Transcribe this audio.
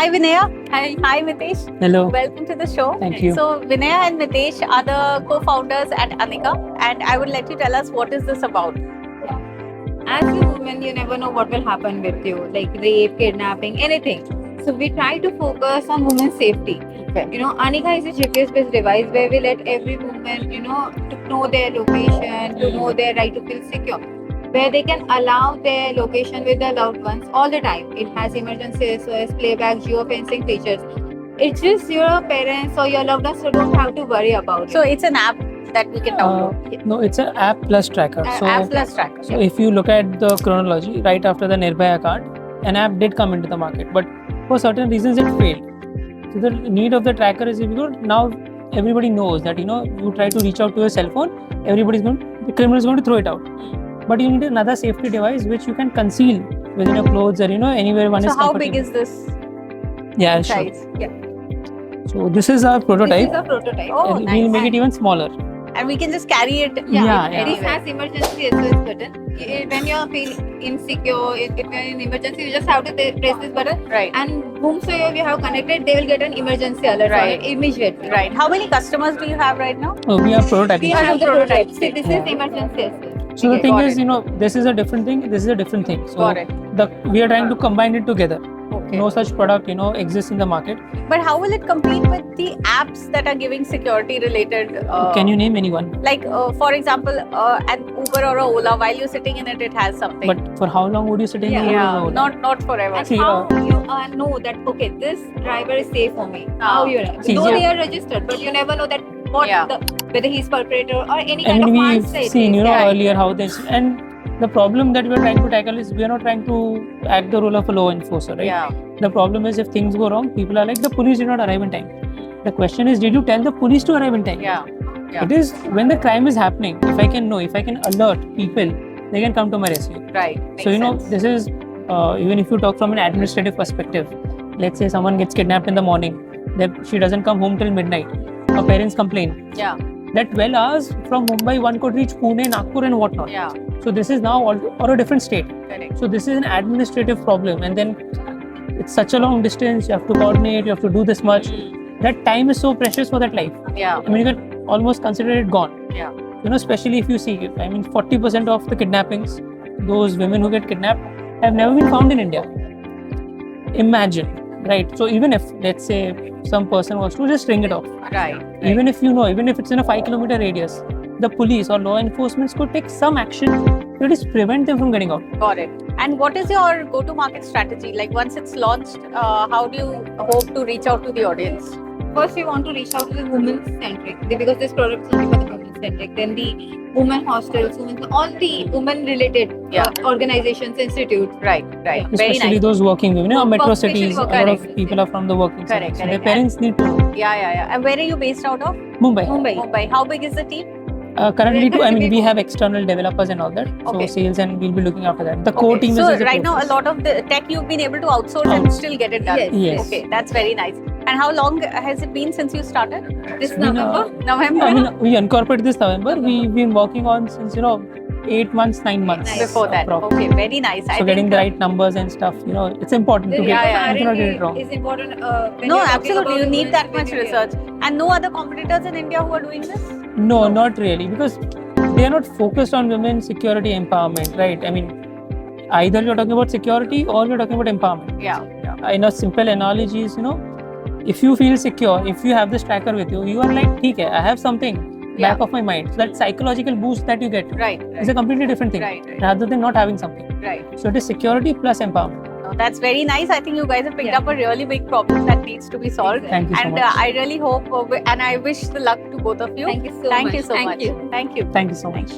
Hi Vinaya. Hi. Hi Mitesh. Hello. Welcome to the show. Thank you. So Vinaya and Mitesh are the co-founders at Anika, and I would let you tell us what is this about. As a woman, you never know what will happen with you, like rape, kidnapping, anything. So we try to focus on women's safety. Okay. Anika is a GPS-based device where we let every woman, to know their location, to know their right to feel secure, where they can allow their location with their loved ones all the time. It has emergency SOS, playback, geofencing features. It's just your parents or your loved ones who don't have to worry about So it. it's an app that we can download. No, it's an app plus tracker. App plus tracker. So if you look at the chronology, right after the Nirbhaya card, an app did come into the market, but for certain reasons it failed. So the need of the tracker is now everybody knows that you try to reach out to your cell phone, the criminal is going to throw it out. But you need another safety device which you can conceal within your clothes or anywhere one is So how comfortable. big is this Yeah, sure. size? Yeah. So this is our This prototype. is a prototype. Oh, We'll nice. make it even smaller. And we can just carry it. Yeah. This has emergency SOS button. When you're feeling insecure, if you're in emergency, you just have to press this button, Right. and whomsoever you have connected, they will get an emergency alert on Right. it immediately. Right. How many customers do you have right now? We are prototyping. We have the prototype. See, this Yeah. is emergency SOS. So the Okay, thing got is, this is a different thing. This is a different thing. So Got it. we are trying to combine it together. Okay. No such product, exists in the market. But how will it compete with the apps that are giving security related? Can you name anyone? Like, for example, an Uber or a Ola, while you're sitting in it, it has something. But for how long would you sit in Yeah. the yeah, Ola? not forever. And See, how you know that, okay, this driver is safe for me. How you know? See, Though yeah. they are registered, but you never know that whether he's perpetrator or any I kind mean, of we've mindset. seen, Yeah. earlier how this. And the problem that we're trying to tackle is we are not trying to act the role of a law enforcer, right? Yeah. The problem is if things go wrong, people are like, the police did not arrive in time. The question is, did you tell the police to arrive in time? Yeah. It is when the crime is happening, if I can alert people, they can come to my rescue. Right. So, Makes sense. this is, even if you talk from an administrative perspective, let's say someone gets kidnapped in the morning, that she doesn't come home till midnight, her parents complain. Yeah. That 12 hours from Mumbai, one could reach Pune, Nagpur and whatnot. Yeah. So this is now or a different state. Correct. So this is an administrative problem, and then it's such a long distance, you have to coordinate, you have to do this much. That time is so precious for that life. Yeah. I mean, you can almost consider it gone. Yeah. Especially if you see it. I mean, 40% of the kidnappings, those women who get kidnapped, have never been found in India. Imagine, right? So even if, let's say, some person was to just ring it off, Right. even if even if it's in a 5-kilometer radius, the police or law enforcement could take some action to at least prevent them from getting out. Got it. And what is your go-to-market strategy? Like once it's launched, how do you hope to reach out to the audience? First, we want to reach out to the women-centric because this product is only for the women-centric. Then the women hostels, all the women-related organizations, institutes. Right. Right. Very Especially nice. those working women. Metro Especially cities, a lot correct. of people are from the working Correct, cities. So their correct. parents need to know. Yeah. And where are you based out of? Mumbai. Mumbai. How big is the team? Currently, we have external developers and all that. Okay. So sales, and we'll be looking after that. The core team so is right now, a lot of the tech you've been able to outsource and still get it done. Yes. Okay, that's very nice. And how long has it been since you started? This It's been, November. November? we incorporated this November. We've been working on since 8 months, 9 months. Nice. Before that. approx. Okay, very nice. So getting the right numbers and stuff, it's important to get. Yeah, You cannot get it wrong. Is important. When No, you're talking absolutely. about You need that women much in India. research. And no other competitors in India who are doing this? No, not really, because they are not focused on women security empowerment, right? I mean, either you're talking about security or you're talking about empowerment. Yeah. In a simple analogy is, if you feel secure, if you have this tracker with you, you are like, okay, I have something back of my mind. So that psychological boost that you get Right. is a completely different thing, Right. rather than not having something. Right. So it is security plus empowerment. No, that's very nice. I think you guys have picked up a really big problem that needs to be solved. Thank you so And much. I really hope, and I wish the luck to both of you. Thank you so much. Thank you so Thank much. you. Thank you. Thank you so much.